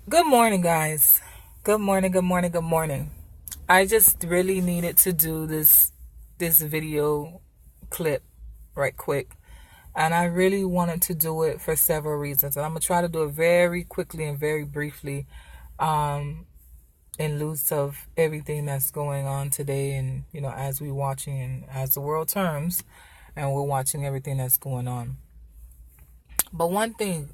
Good morning, guys. Good morning, good morning, good morning. I just really needed to do this video clip right quick. And I really wanted to do it for several reasons. And I'm gonna try to do it very quickly and very briefly, um, in lieu of everything that's going on today and as we watching and as the world turns and we're watching everything that's going on. But one thing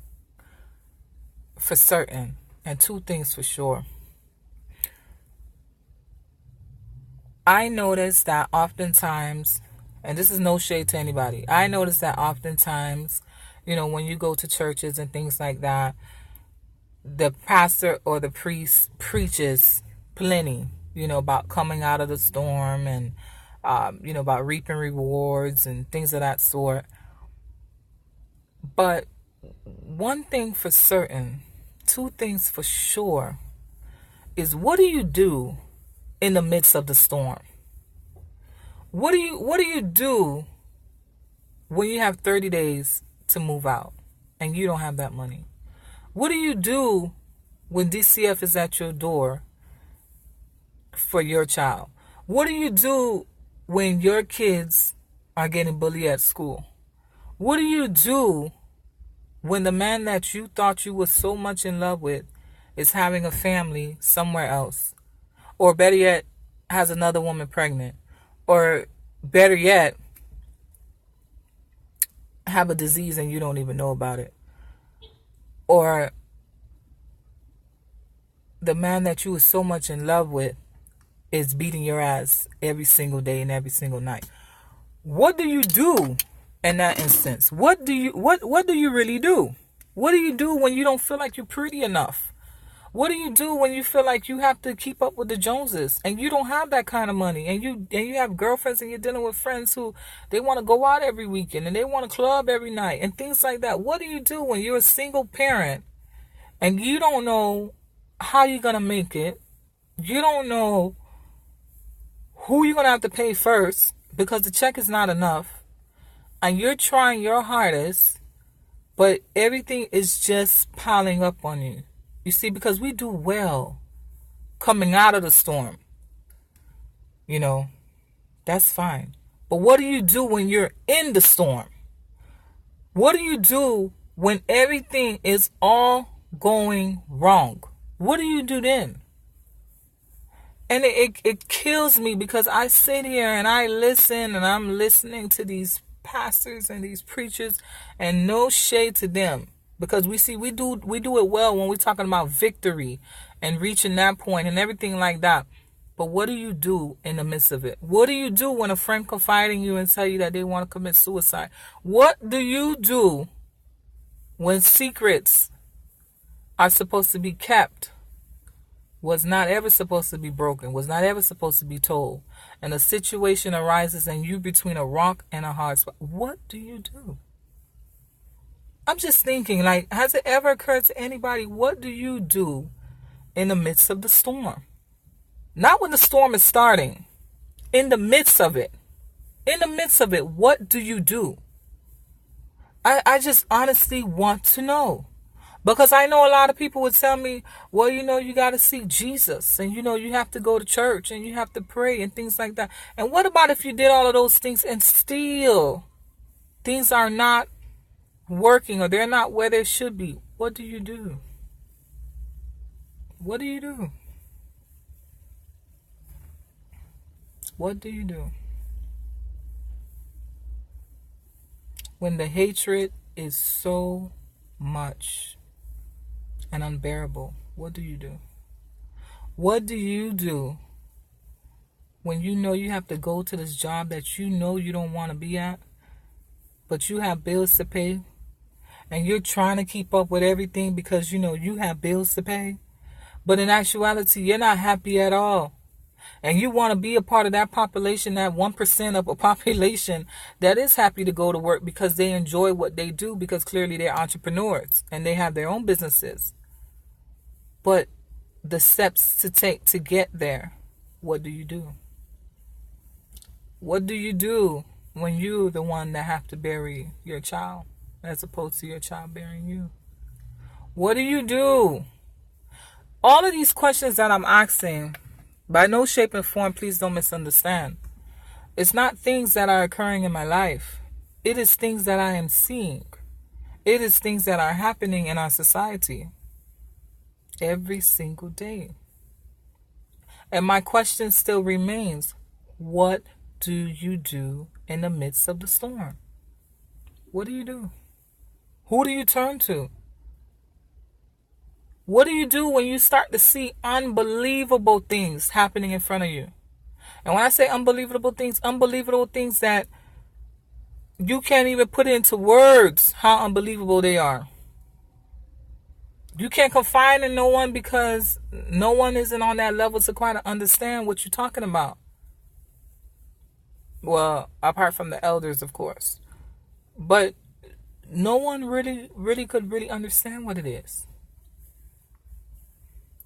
for certain, and two things for sure. I notice that oftentimes, and this is no shade to anybody, I notice that oftentimes, when you go to churches and things like that, the pastor or the priest preaches plenty, about coming out of the storm and, about reaping rewards and things of that sort. But one thing for certain, two things for sure, is what do you do in the midst of the storm? What do you do when you have 30 days to move out and you don't have that money? What do you do when DCF is at your door for your child? What do you do when your kids are getting bullied at school? What do you do when the man that you thought you were so much in love with is having a family somewhere else? Or better yet, has another woman pregnant? Or better yet, have a disease and you don't even know about it? Or the man that you were so much in love with is beating your ass every single day and every single night? What do you do in that instance? What do you really do? What do you do when you don't feel like you're pretty enough? What do you do when you feel like you have to keep up with the Joneses and you don't have that kind of money, and you have girlfriends and you're dealing with friends who they want to go out every weekend and they want to club every night and things like that? What do you do when you're a single parent and you don't know how you're going to make it? You don't know who you're going to have to pay first because the check is not enough, and you're trying your hardest, but everything is just piling up on you. You see, because we do well coming out of the storm, that's fine. But what do you do when you're in the storm? What do you do when everything is all going wrong? What do you do then? And it kills me because I sit here and I listen and I'm listening to these pastors and these preachers, and no shade to them, because we do it well when we're talking about victory and reaching that point and everything like that. But what do you do in the midst of it? What do you do when a friend confide in you and tell you that they want to commit suicide? What do you do when secrets are supposed to be kept, was not ever supposed to be broken, was not ever supposed to be told, and a situation arises and you between a rock and a hard spot? What do you do? I'm just thinking, like, has it ever occurred to anybody, what do you do in the midst of the storm? Not when the storm is starting. In the midst of it. In the midst of it, what do you do? I just honestly want to know. Because I know a lot of people would tell me, well, you got to seek Jesus. And, you have to go to church and you have to pray and things like that. And what about if you did all of those things and still things are not working or they're not where they should be? What do you do? What do you do? What do you do? When the hatred is so much and unbearable, what do you do? What do you do when you have to go to this job that you don't want to be at, but you have bills to pay, and you're trying to keep up with everything because you have bills to pay, but in actuality you're not happy at all, and you want to be a part of that population, that 1% of a population that is happy to go to work because they enjoy what they do, because clearly they're entrepreneurs and they have their own businesses. But the steps to take to get there, what do you do? What do you do when you're the one that have to bury your child as opposed to your child burying you? What do you do All of these questions that I'm asking, by no shape and form, please don't misunderstand. It's not things that are occurring in my life. It is things that I am seeing. It is things that are happening in our society every single day. And my question still remains, what do you do in the midst of the storm? What do you do? Who do you turn to? What do you do when you start to see unbelievable things happening in front of you? And when I say unbelievable things that you can't even put into words how unbelievable they are. You can't confide in no one because no one isn't on that level to quite understand what you're talking about. Well, apart from the elders, of course. But no one really could really understand what it is.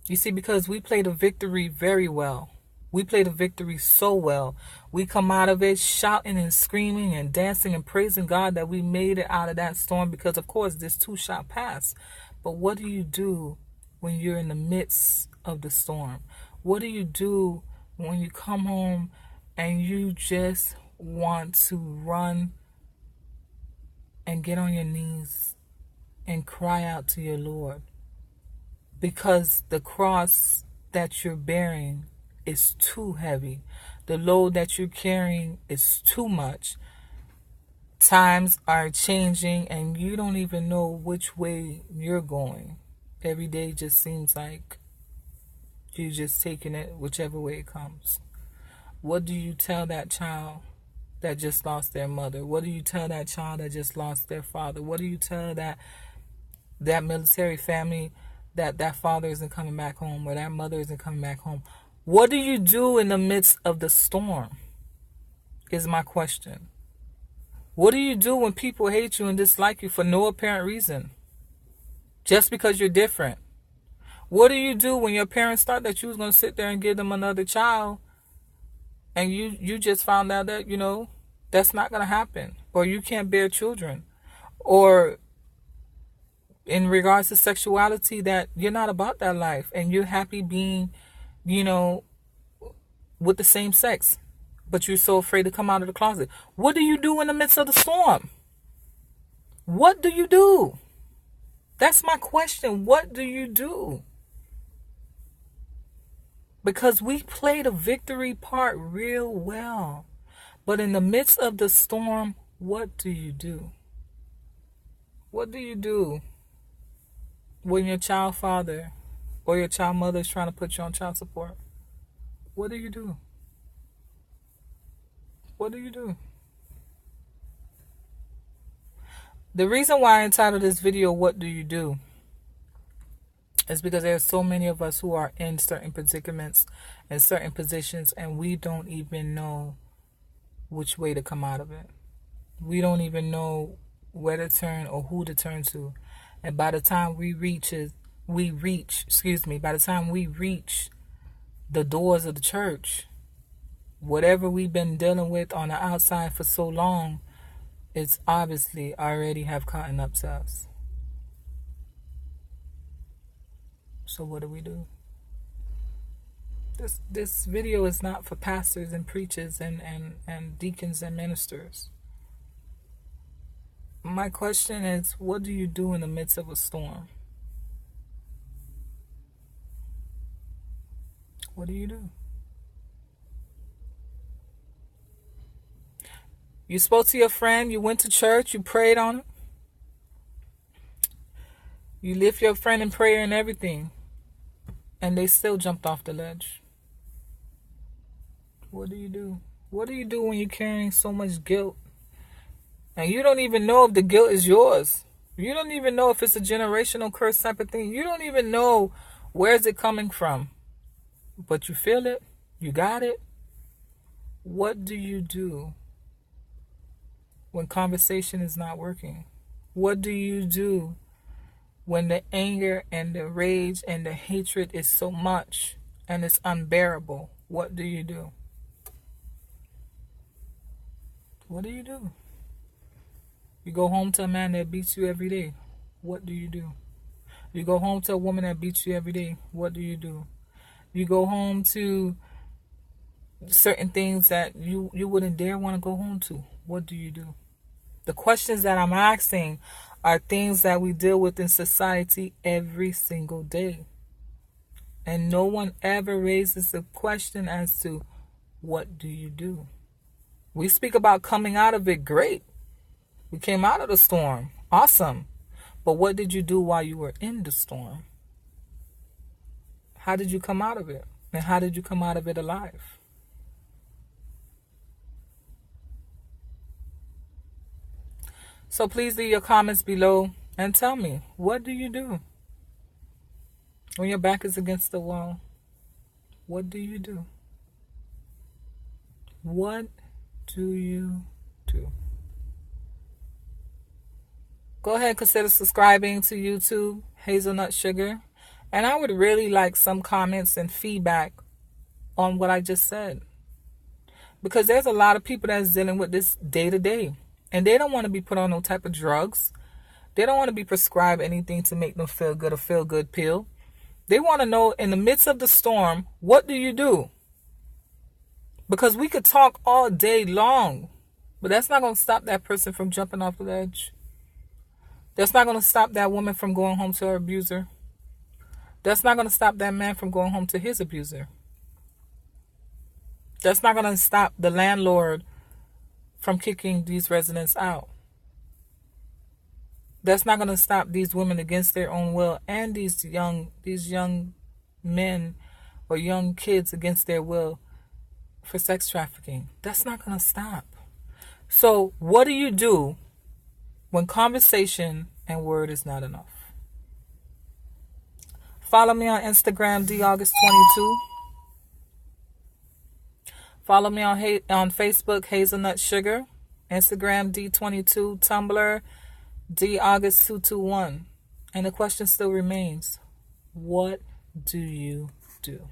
You see, because we play the victory very well. We play the victory so well. We come out of it shouting and screaming and dancing and praising God that we made it out of that storm, because, of course, this too shall pass. But what do you do when you're in the midst of the storm? What do you do when you come home and you just want to run and get on your knees and cry out to your Lord? Because the cross that you're bearing is too heavy. The load that you're carrying is too much. Times are changing and you don't even know which way you're going. Every day just seems like you're just taking it whichever way it comes. What do you tell that child that just lost their mother? What do you tell that child that just lost their father? What do you tell that military family that father isn't coming back home or that mother isn't coming back home? What do you do in the midst of the storm is my question. What do you do when people hate you and dislike you for no apparent reason? Just because you're different. What do you do when your parents thought that you was going to sit there and give them another child and you just found out that, that's not going to happen, or you can't bear children, or in regards to sexuality that you're not about that life and you're happy being, with the same sex, but you're so afraid to come out of the closet? What do you do in the midst of the storm? What do you do? That's my question. What do you do? Because we play the victory part real well. But in the midst of the storm, what do you do? What do you do when your child father or your child mother is trying to put you on child support? What do you do? What do you do? The reason why I entitled this video, What Do You Do? Is because there are so many of us who are in certain predicaments and certain positions, and we don't even know which way to come out of it. We don't even know where to turn or who to turn to. And by the time we reach the doors of the church, whatever we've been dealing with on the outside for so long, it's obviously already have caught up to us. So what do we do? This video is not for pastors and preachers and deacons and ministers. My question is, what do you do in the midst of a storm? What do you do? You spoke to your friend, you went to church, you prayed on it. You lift your friend in prayer and everything, and they still jumped off the ledge. What do you do? What do you do when you're carrying so much guilt? And you don't even know if the guilt is yours. You don't even know if it's a generational curse type of thing. You don't even know where's it coming from. But you feel it. You got it. What do you do when conversation is not working? What do you do when the anger and the rage and the hatred is so much and it's unbearable? What do you do? What do you do? You go home to a man that beats you every day. What do you do? You go home to a woman that beats you every day. What do? You go home to certain things that you wouldn't dare want to go home to. What do? The questions that I'm asking are things that we deal with in society every single day. And no one ever raises the question as to, what do you do? We speak about coming out of it. Great. We came out of the storm. Awesome. But what did you do while you were in the storm? How did you come out of it? And how did you come out of it alive? So please leave your comments below and tell me, what do you do when your back is against the wall? What do you do? What do you do? Go ahead and consider subscribing to YouTube, Hazelnut Sugar. And I would really like some comments and feedback on what I just said. Because there's a lot of people that's dealing with this day to day. And they don't want to be put on no type of drugs. They don't want to be prescribed anything to make them feel good, a feel-good pill. They want to know, in the midst of the storm, what do you do? Because we could talk all day long, but that's not going to stop that person from jumping off the ledge. That's not going to stop that woman from going home to her abuser. That's not going to stop that man from going home to his abuser. That's not going to stop the landlord from kicking these residents out. That's not going to stop these women against their own will, and these young men or young kids against their will for sex trafficking. That's not going to stop. So what do you do when conversation and word is not enough? Follow me on Instagram, DAugust22. Follow me on Facebook, Hazelnut Sugar. Instagram, D22. Tumblr, DAugust221. And the question still remains, what do you do?